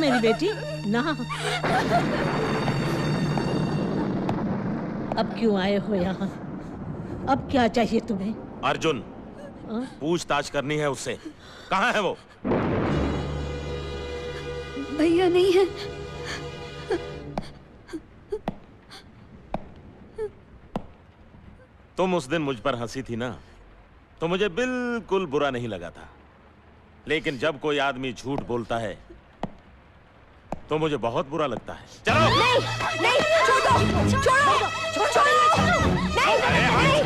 मेरी बेटी ना। अब क्यों आए हो यहाँ? अब क्या चाहिए तुम्हें? अर्जुन, पूछताछ करनी है उससे। कहाँ है वो? भैया नहीं है। तुम उस दिन मुझ पर हंसी थी ना, तो मुझे बिल्कुल बुरा नहीं लगा था। लेकिन जब कोई आदमी झूठ बोलता है तो मुझे बहुत बुरा लगता है। चलो। नहीं, नहीं, छोड़ो, छोड़ो, छोड़ो, नहीं, नहीं,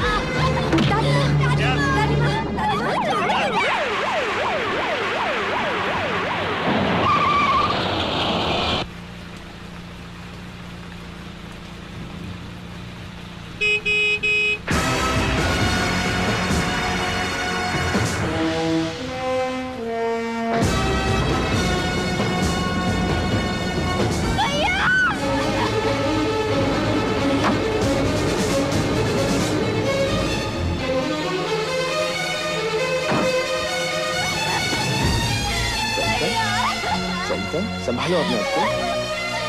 संभालो अपने आप को,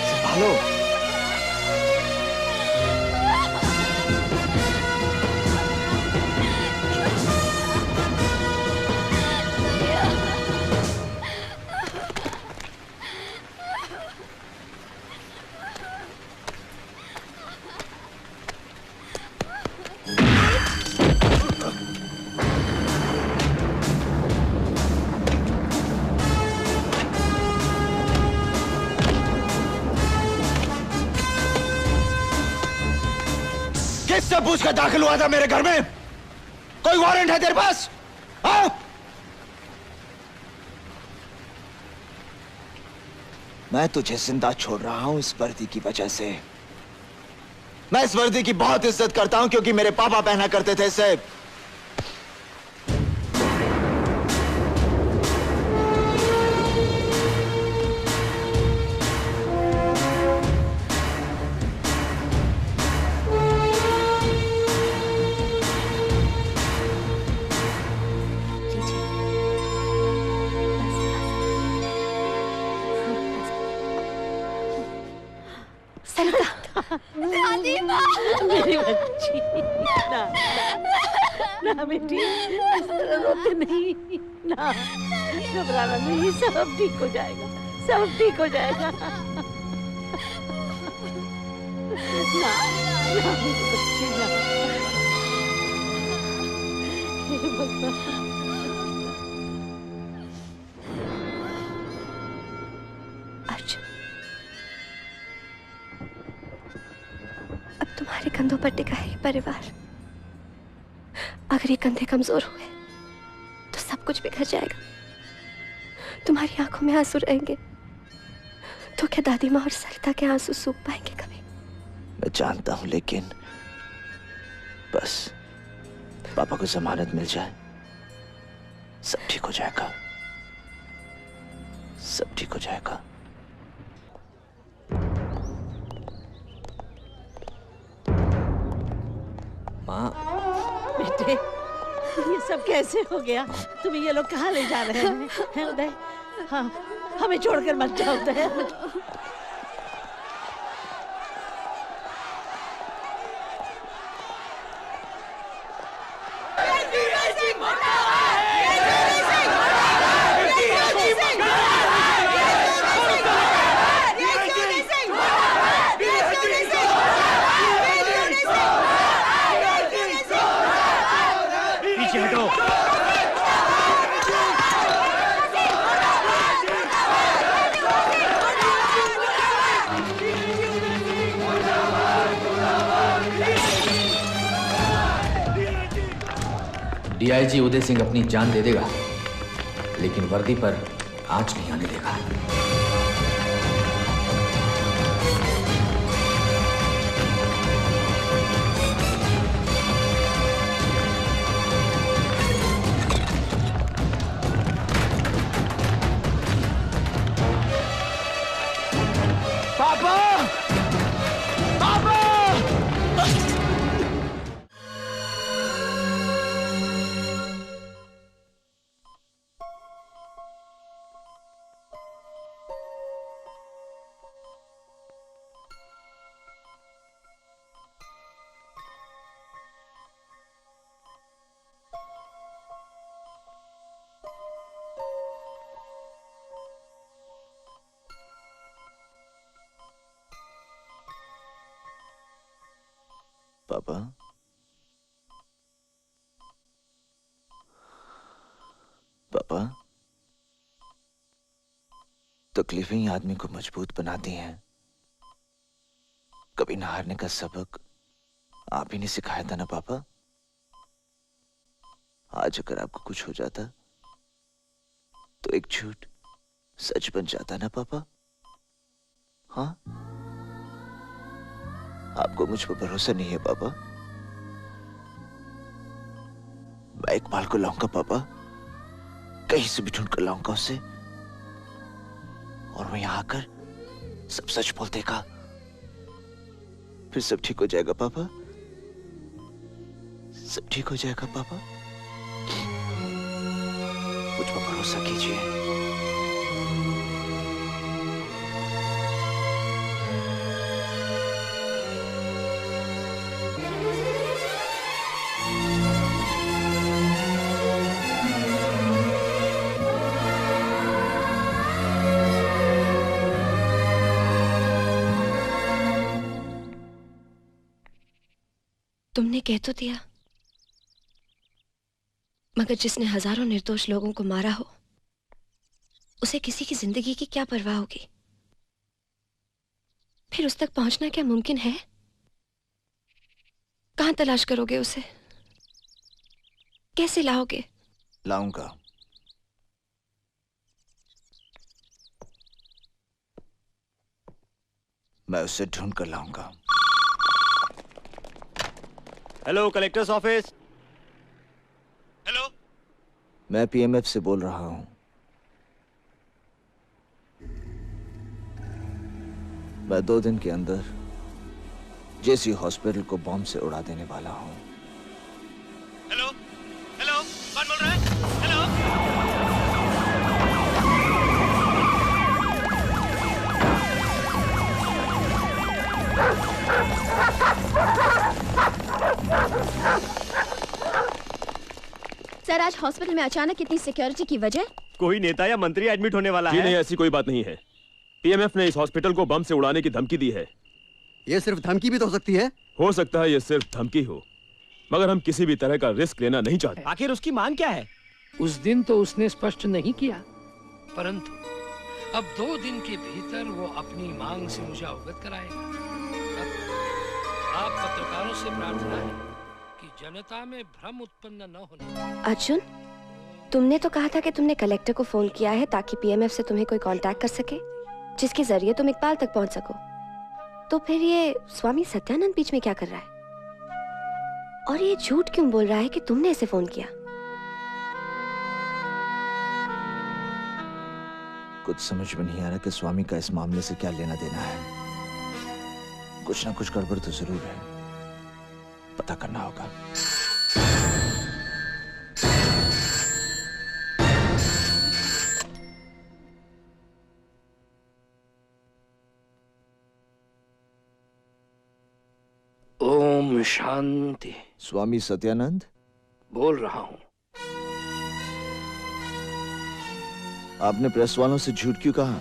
संभालो। किससे पूछ कर दाखिल हुआ था मेरे घर में? कोई वारंट है तेरे पास? हाँ? मैं तुझे जिंदा छोड़ रहा हूं इस वर्दी की वजह से। मैं इस वर्दी की बहुत इज्जत करता हूं क्योंकि मेरे पापा पहना करते थे इसे। मेरी बच्ची, ना, ना, ना बेटी, इस तरह रोते नहीं, ना, घबराना नहीं, सब ठीक हो जाएगा, सब ठीक हो जाएगा। ना, ना मेरी बच्ची, ना। हे भगवान। तुम्हारे कंधों पर टिका है ये परिवार। अगर ये कंधे कमजोर हुए तो सब कुछ बिखर जाएगा। तुम्हारी आंखों में आंसू रहेंगे तो क्या दादी माँ और सरिता के आंसू सूख पाएंगे कभी? मैं जानता हूं, लेकिन बस पापा को जमानत मिल जाए, सब ठीक हो जाएगा, सब ठीक हो जाएगा। माँ। बेटे, ये सब कैसे हो गया? तुम्हें ये लोग कहाँ ले जा रहे हैं उदय? हाँ, हमें छोड़कर मत जाओ उदय। डीआईजी उदय सिंह अपनी जान दे देगा, लेकिन वर्दी पर आंच नहीं आने देगा। पापा! पापा! पापा, पापा, तकलीफें ही आदमी को मजबूत बनाती हैं। कभी न हारने का सबक आप ही ने सिखाया था ना पापा। आज अगर आपको कुछ हो जाता तो एक झूठ सच बन जाता ना पापा। हाँ, आपको मुझ पर भरोसा नहीं है पापा। मैं इकबाल को लाऊंगा पापा, कहीं से भी ढूंढ कर लाऊंगा उसे, और वो यहां आकर सब सच बोल देगा। फिर सब ठीक हो जाएगा पापा, सब ठीक हो जाएगा पापा। मुझ पर भरोसा कीजिए। तुमने कह तो दिया, मगर जिसने हजारों निर्दोष लोगों को मारा हो उसे किसी की जिंदगी की क्या परवाह होगी? फिर उस तक पहुंचना क्या मुमकिन है? कहां तलाश करोगे उसे? कैसे लाओगे? लाऊंगा। मैं उसे ढूंढ कर लाऊंगा। Hello, collectors office. हेलो, मैं पीएमएफ से बोल रहा हूं। मैं 2 दिन के अंदर जेसी हॉस्पिटल को बॉम्ब से उड़ा देने वाला हूं। हेलो, हेलो, कौन बोल रहा है? हेलो। सर, आज हॉस्पिटल में अचानक इतनी सिक्योरिटी की वजह? कोई नेता या मंत्री एडमिट होने वाला जी है? नहीं, ऐसी कोई बात नहीं है। पीएमएफ ने इस हॉस्पिटल को बम से उड़ाने की धमकी दी है। ये सिर्फ धमकी भी तो हो सकती है। हो सकता है ये सिर्फ धमकी हो, मगर हम किसी भी तरह का रिस्क लेना नहीं चाहते। आखिर उसकी मांग क्या है? उस दिन तो उसने स्पष्ट नहीं किया, परंतु अब 2 दिन के भीतर वो अपनी मांग से मुझे अवगत कराएगा। आप पत्रकारों से प्रार्थना है कि जनता में भ्रम उत्पन्न न होने। अर्जुन, तुमने तो कहा था कि तुमने कलेक्टर को फोन किया है ताकि पीएमएफ से तुम्हें कोई कांटेक्ट कर सके, जिसके जरिए तुम इकबाल तक पहुंच सको। तो फिर ये स्वामी सत्यानंद बीच में क्या कर रहा है? और ये झूठ क्यों बोल रहा है कि तुमने इसे फोन किया? कुछ समझ में नहीं आ रहा कि स्वामी का इस मामले से क्या लेना देना है। कुछ ना कुछ गड़बड़ तो जरूर है, पता करना होगा। ओम शांति। स्वामी सत्यानंद बोल रहा हूँ। आपने प्रेस वालों से झूठ क्यों कहा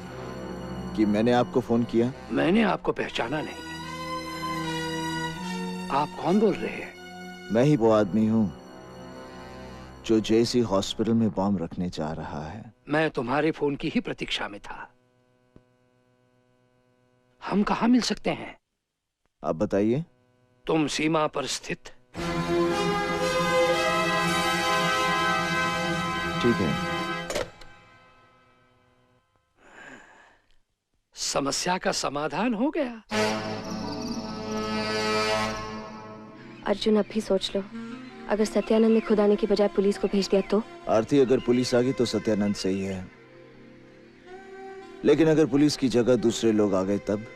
कि मैंने आपको फोन किया? मैंने आपको पहचाना नहीं। आप कौन बोल रहे हैं? मैं ही वो आदमी हूं जो जेसी हॉस्पिटल में बॉम्ब रखने जा रहा है। मैं तुम्हारे फोन की ही प्रतीक्षा में था। हम कहाँ मिल सकते हैं? आप बताइए। तुम सीमा पर स्थित। ठीक है। समस्या का समाधान हो गया। अर्जुन, अब भी सोच लो, अगर सत्यानंद ने खुद आने की बजाय पुलिस को भेज दिया तो? आरती, अगर पुलिस आ गई तो सत्यानंद सही है, लेकिन अगर पुलिस की जगह दूसरे लोग आ गए तब?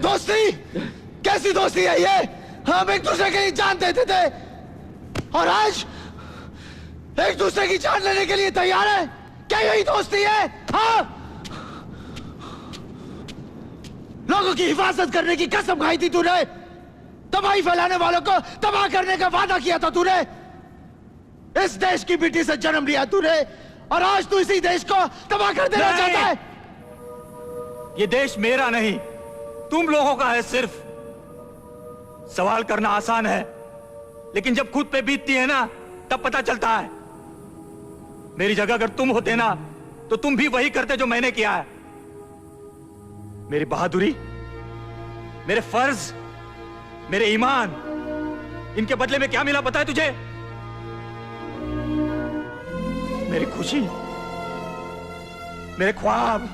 दोस्ती कैसी दोस्ती है ये? हम एक दूसरे की जान देते थे और आज एक दूसरे की जान लेने के लिए तैयार है। क्या यही दोस्ती है? हाँ, लोगों की हिफाजत करने की कसम खाई थी तूने, तबाही फैलाने वालों को तबाह करने का वादा किया था तूने, इस देश की मिट्टी से जन्म लिया तूने और आज तू इसी देश को तबाह कर देना चाहता है। ये देश मेरा नहीं, तुम लोगों का है। सिर्फ सवाल करना आसान है, लेकिन जब खुद पे बीतती है ना, तब पता चलता है। मेरी जगह अगर तुम होते ना, तो तुम भी वही करते जो मैंने किया है। मेरी बहादुरी, मेरे फर्ज, मेरे ईमान, इनके बदले में क्या मिला पता है तुझे? मेरी खुशी, मेरे ख्वाब,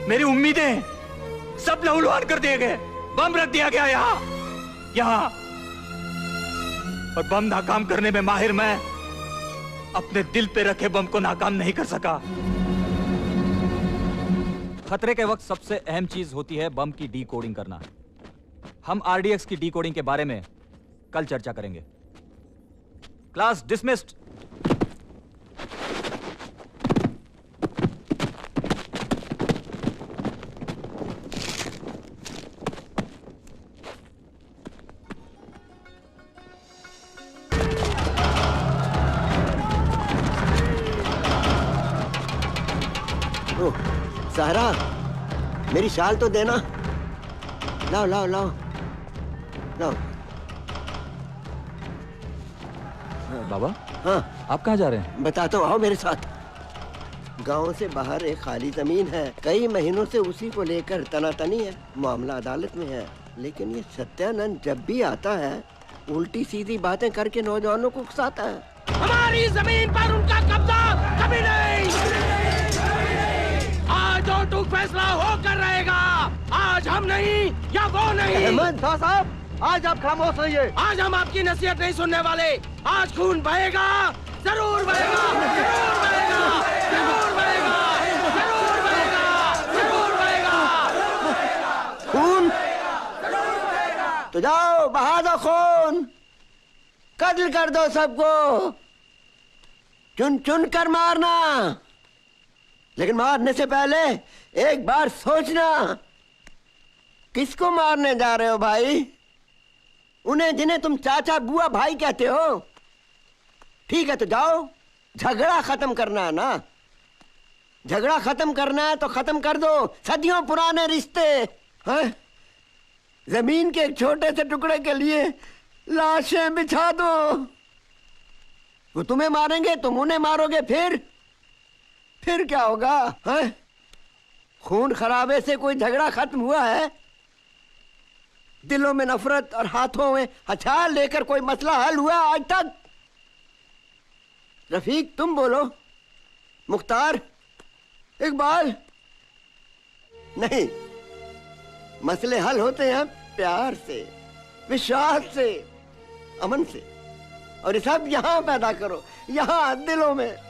मेरी उम्मीदें सब लहूलुहान कर दिए गए। बम रख दिया गया यहां। और बम नाकाम करने में माहिर मैं अपने दिल पे रखे बम को नाकाम नहीं कर सका। खतरे के वक्त सबसे अहम चीज होती है बम की डीकोडिंग करना। हम आरडीएक्स की डीकोडिंग के बारे में कल चर्चा करेंगे। Class dismissed. सहरा, मेरी शाल तो देना। लाओ लाओ लाओ लाओ। बाबा, हाँ आप कहाँ जा रहे हैं? बताता हूँ, आओ मेरे साथ। गांव से बाहर एक खाली जमीन है, कई महीनों से उसी को लेकर तनातनी है। मामला अदालत में है, लेकिन ये सत्यानंद जब भी आता है उल्टी सीधी बातें करके नौजवानों को उकसाता है। हमारी जमीन पर उनका कब्जा कभी नहीं। आज दो टूक फैसला होकर रहेगा। आज हम नहीं या वो नहीं। अहमद साहब, आज आप खामोश रहिए। आज हम आपकी नसीहत नहीं सुनने वाले। आज खून बहेगा, जरूर बहेगा, जरूर बहेगा, जरूर बहेगा, जरूर बहेगा, जरूर बहेगा। खून तो जाओ बहा दो खून, कत्ल कर दो सबको, चुन चुन कर मारना, लेकिन मारने से पहले एक बार सोचना किसको मारने जा रहे हो भाई? उन्हें जिन्हें तुम चाचा बुआ भाई कहते हो। ठीक है तो जाओ, झगड़ा खत्म करना है ना? झगड़ा खत्म करना है तो खत्म कर दो सदियों पुराने रिश्ते। हैं? जमीन के एक छोटे से टुकड़े के लिए लाशें बिछा दो। वो तुम्हें मारेंगे, तुम उन्हें मारोगे, फिर क्या होगा? हैं? खून खराबे से कोई झगड़ा खत्म हुआ है? दिलों में नफरत और हाथों में हथियार लेकर कोई मसला हल हुआ आज तक? रफीक तुम बोलो, मुख्तार, इकबाल। नहीं, मसले हल होते हैं प्यार से, विश्वास से, अमन से, और ये सब यहां पैदा करो, यहां दिलों में।